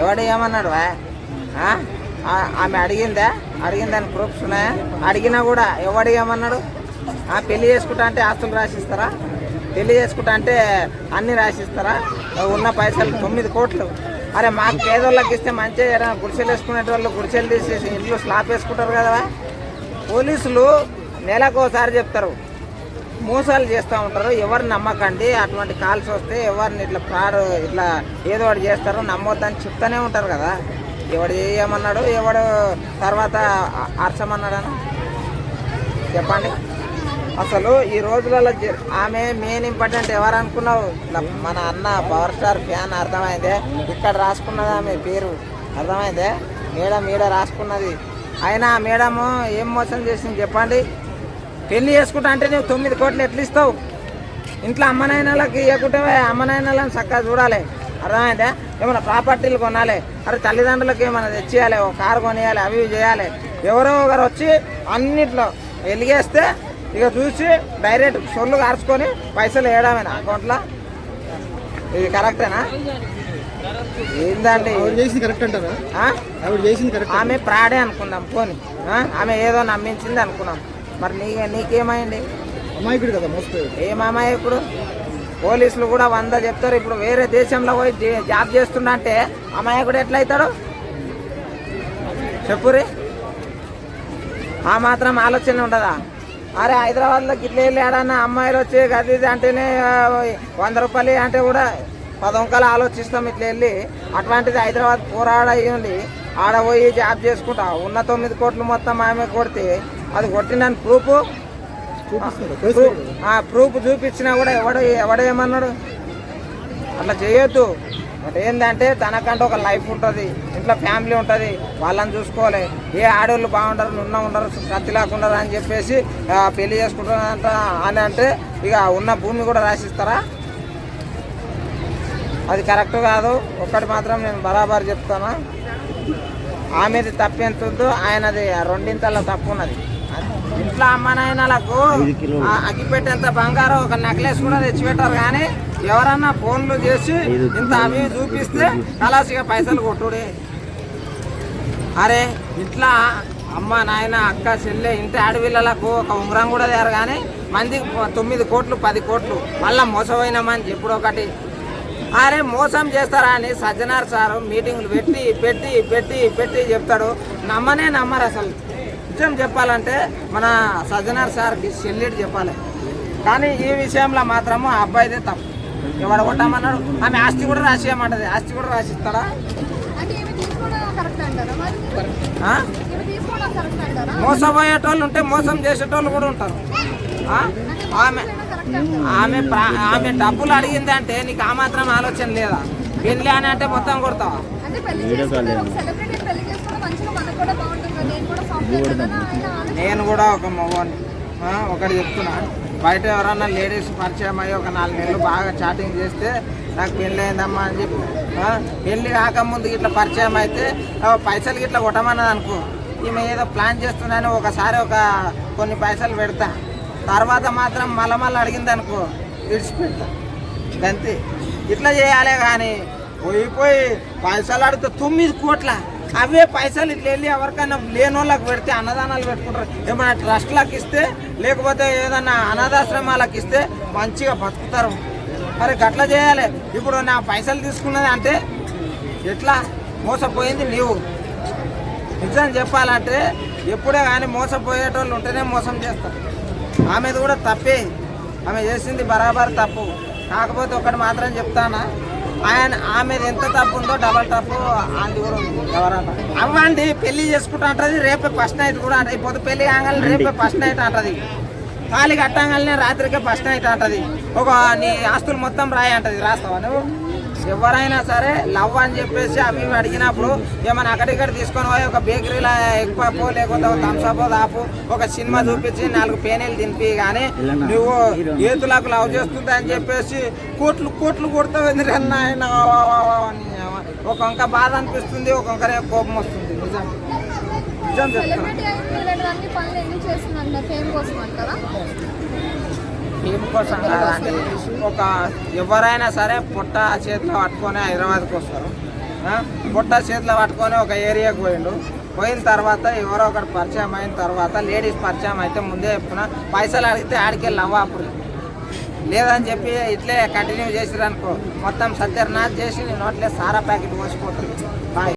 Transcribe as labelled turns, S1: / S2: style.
S1: ఎవడు ఏమన్నాడు? ఆమె అడిగిందని ప్రూఫ్స్ ఉన్నాయా? అడిగినా కూడా ఎవడు ఏమన్నాడు? పెళ్లి చేసుకుంటా అంటే ఆస్తులు రాసిస్తారా? పెళ్లి చేసుకుంటా అంటే అన్నీ రాసిస్తారా? ఉన్న పైసలు 9 కోట్లు. అరే మాకు పేదోళ్ళకి ఇస్తే మంచిగా గుడిసెలు వేసుకునేటోళ్ళు గుడిసెలు తీసేసి ఇంట్లో స్లాప్ వేసుకుంటారు కదా. పోలీసులు నెలకోసారి చెప్తారు, మోసాలు చేస్తూ ఉంటారు, ఎవరిని నమ్మకండి, అటువంటి కాల్స్ వస్తే ఎవరిని ఇట్లా ఫ్రాడ్ ఇట్లా ఏదో ఒకటి చేస్తారో నమ్మొద్దని చెప్తూనే ఉంటారు కదా. ఎవడు చేయమన్నాడు? ఎవడు తర్వాత అర్చమన్నాడని చెప్పండి. అసలు ఈ రోజులలో ఆమె మెయిన్ ఇంపార్టెంట్ ఎవరు అనుకున్నావు? మన అన్న పవర్ స్టార్ ఫ్యాన్. అర్థమైందే? ఇక్కడ రాసుకున్నది ఆమె పేరు, అర్థమైందే? మేడం ఈడ రాసుకున్నది. అయినా మేడము ఏం మోసం చేసింది చెప్పండి? పెళ్లి చేసుకుంటా అంటే నువ్వు 9 కోట్లు ఎట్లా ఇస్తావు? ఇంట్లో అమ్మనాయనలకి ఇవ్వకుంటే అమ్మనాయనలను చక్కగా చూడాలి, అర్థమైందా? ఏమైనా ప్రాపర్టీలు కొనాలి, అరే తల్లిదండ్రులకి ఏమైనా తెచ్చేయాలి, ఒక కారు కొనియాలి, అవి చేయాలి. ఎవరో ఒకరు వచ్చి అన్నిట్లో వెలిగేస్తే ఇక చూసి డైరెక్ట్ సొల్లు కార్చుకొని పైసలు వేయడమేనా అకౌంట్లో? ఇది కరెక్టేనా? ఏందండి ఆమె ప్రాడే అనుకుందాం పోనీ, ఆమె ఏదో నమ్మించింది అనుకున్నాం. మరి నీకేమైంది?
S2: అమాయకుడు కదా మోసపోయాడు.
S1: ఏం అమాయకుడు? పోలీసులు కూడా 100 చెప్తారు. ఇప్పుడు వేరే దేశంలో పోయి జాబ్ చేస్తున్నా అంటే అమాయకుడు ఎట్లయితాడు చెప్పురి? ఆ మాత్రం ఆలోచన ఉండదా? అరే హైదరాబాద్లో గిట్ల వెళ్ళాడన్న అమ్మాయిలు వచ్చి గది అంటేనే 100 రూపాయలు అంటే కూడా 10 వంకలు ఆలోచిస్తాం ఇట్లా వెళ్ళి. అటువంటిది హైదరాబాద్ పోరాడయ్యండి, ఆడ పోయి జాబ్ చేసుకుంటా ఉన్న 9 కోట్లు మొత్తం ఆమె కొడితే అది కొట్టిందని ప్రూఫ్ చూపించినా కూడా ఎవడేమన్నాడు? అట్లా చేయొద్దు. బట్ ఏంటంటే తనకంటే ఒక లైఫ్ ఉంటుంది, ఇంట్లో ఫ్యామిలీ ఉంటుంది, వాళ్ళని చూసుకోవాలి. ఏ ఆడవాళ్ళు బాగుంటారు, ఉండరు, కత్తి లేకుండా అని చెప్పేసి పెళ్లి చేసుకుంటారంట అని అంటే ఇక ఉన్న భూమి కూడా రాసిస్తారా? అది కరెక్ట్ కాదు. ఒక్కటి మాత్రం నేను బరాబర్ చెప్తాను, ఆమెది తప్పెంత ఉందో ఆయనది 2 తప్పు ఉన్నది. ఇంట్లో అమ్మనాయనలకు అగ్గిపెట్టేంత బంగారం ఒక నెక్లెస్ కూడా తెచ్చిపెట్టారు. కానీ ఎవరన్నా ఫోన్లు చేసి ఇంత అవి చూపిస్తే కలాసిగా పైసలు కొట్టుడే. అరే ఇంట్లో అమ్మ నాయన అక్క చెల్లె ఇంటి ఆడపిల్లలకు ఒక ఉంగరం కూడా తయారు. కానీ మందికి 9 కోట్లు 10 కోట్లు మళ్ళీ మోసపోయినామని చెప్పుడు ఒకటి. అరే మోసం చేస్తారా అని సజ్జనార్ సారు మీటింగ్లు పెట్టి పెట్టి పెట్టి పెట్టి చెప్తాడు, నమ్మరు అసలు. నిజం చెప్పాలంటే మన సజ్జనార్ సార్కి సెల్యూట్ చెప్పాలి. కానీ ఈ విషయంలో మాత్రము ఆ అబ్బాయిదే తప్పు. ఎవడ కొట్టామన్నాడు? ఆమె ఆస్తి కూడా రాసియమంటది, ఆస్తి కూడా రాసిస్తాడా? మోసపోయేటోళ్ళు ఉంటే మోసం చేసేటోళ్ళు కూడా ఉంటారు. ఆమె డబ్బులు అడిగింది అంటే నీకు ఆ మాత్రం ఆలోచన లేదా? పెళ్ళి అని అంటే మొత్తం కొడతావా? నేను కూడా ఒక మగవాడిని ఒకటి చెప్తున్నా, బయట ఎవరన్నా లేడీస్ పరిచయం అయ్యి ఒక 4 నెలలు బాగా చాటింగ్ చేస్తే నాకు పెళ్ళి అయిందమ్మా అని చెప్పి పెళ్ళి కాకముందు ఇట్లా పరిచయం అయితే పైసలు ఇట్లా కొట్టమన్నది అనుకో, ఈమె ఏదో ప్లాన్ చేస్తుందని ఒకసారి కొన్ని పైసలు పెడతా, తర్వాత మాత్రం మళ్ళీ అడిగింది అనుకో విడిచిపెడతా. గంతే. ఇట్లా చేయాలి. కానీ పోయి పైసలు అడిగితే 9 కోట్ల అవే పైసలు ఇట్లా వెళ్ళి ఎవరికైనా లేని వాళ్ళకి పెడితే అన్నదానాలు పెట్టుకుంటారు. ఏమైనా ట్రస్ట్లకు ఇస్తే లేకపోతే ఏదన్నా అనాథాశ్రమాలకు ఇస్తే మంచిగా బతుకుతారు. మరి గట్లా చేయాలి. ఇప్పుడు నా పైసలు తీసుకున్నది అంటే ఎట్లా? మోసపోయింది నీవు. నిజం చెప్పాలంటే ఎప్పుడే కానీ మోసపోయేటోళ్ళు ఉంటేనే మోసం చేస్తారు. ఆమెది కూడా తప్పే, ఆమె చేసింది బరాబర్ తప్పు. కాకపోతే ఒకటి మాత్రం చెప్తానా, ఆమెది ఎంత తప్పు ఉందో డబల్ తప్పు ఆంటీ కూడా ఉంది. ఎవరన్నా అవ్వండి పెళ్లి చేసుకుంటా అంటది, రేపే ఫస్ట్ నైట్ కూడా అంటే పొద్దు పెళ్లి కాగానే రేపే ఫస్ట్ నైట్ అంటది, తాళి కట్టగానే రాత్రికే ఫస్ట్ నైట్ అంటది, నీ ఆస్తులు మొత్తం రాయి అంటది. రాస్తావా నువ్వు? ఎవరైనా సరే లవ్ అని చెప్పేసి అవి అడిగినప్పుడు ఏమైనా అక్కడిక్కడ తీసుకొని పోయి ఒక బేకరీలో ఎక్కువ లేకపోతే థమ్స్అప్ దాపు ఒక సినిమా చూపించి 4 పేనీలు తినిపి. కానీ నువ్వు ఏతులకు లవ్ చేస్తుంది అని చెప్పేసి కోట్లు కొడతావు ఎందుకన్నా ఆయన. ఒక వంక బాధ అనిపిస్తుంది, ఒక వంకరే కోపం వస్తుంది. నిజం ఫేమ్ కోసం కాదండి. ఎవరైనా సరే పుట్ట చేతిలో పట్టుకొని హైదరాబాద్కి వస్తారు. బుట్ట చేతిలో పట్టుకొని ఒక ఏరియాకి పోయిండు. పోయిన తర్వాత ఎవరో ఒకటి పరిచయం అయిన తర్వాత లేడీస్ పరిచయం అయితే ముందే చెప్తున్నా, పైసలు అడిగితే ఆడికెళ్ళి అవ్వాపురి లేదని చెప్పి ఇట్లే కంటిన్యూ చేసిరనుకో మొత్తం సత్యనాథ్ చేసి నీ నోట్లే సారా ప్యాకెట్ పోసిపోతుంది. బాయ్.